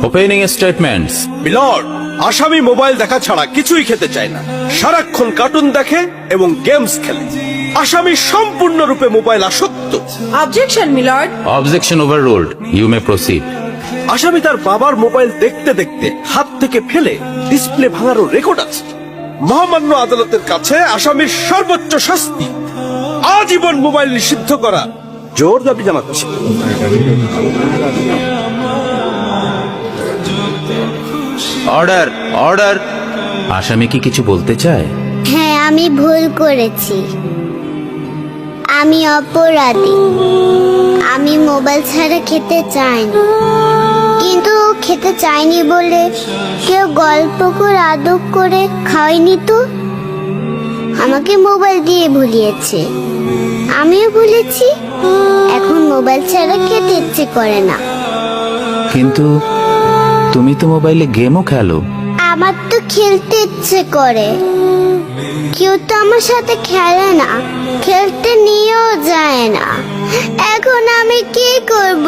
Opening statements. Milord, আসামি mobile দেখা ছাড়া কিছুই খেতে চায় না, সারাক্ষণ কার্টুন দেখে এবং গেমস খেলে। আসামি সম্পূর্ণরূপে মোবাইল আসক্ত। Objection milord. Objection overruled, you may proceed. আসামি তার বাবার মোবাইল দেখতে দেখতে হাত থেকে ফেলে ডিসপ্লে ভাঙারও রেকর্ড আছে। মহামান্য আদালতের কাছে আসামির সর্বোচ্চ শাস্তি আজীবন মোবাইল নিষিদ্ধ করা জোর দাবি জানাচ্ছি। Order, order. আসামি কি কিছু বলতে চায়? হ্যাঁ, আমি ভুল করেছি, আমি অপরাধী। আমি মোবাইল ছাড়া খেতে চাইনি, কিন্তু খেতে চাইনি বলে কেউ গল্প করে আদর করে খাওয়াইনি তো। আমাকে মোবাইল দিয়ে ভুলিয়েছে, আমিও ভুলেছি। এখন মোবাইল ছাড়া খেতে ইচ্ছে করে না। কিন্তু তুমি তো মোবাইলে গেমও খেলো। আমার তো খেলতে ইচ্ছে করে, কেউ তো আমার সাথে খেলে না, খেলতে নিয়েও যায় না। এখন আমি কি করব?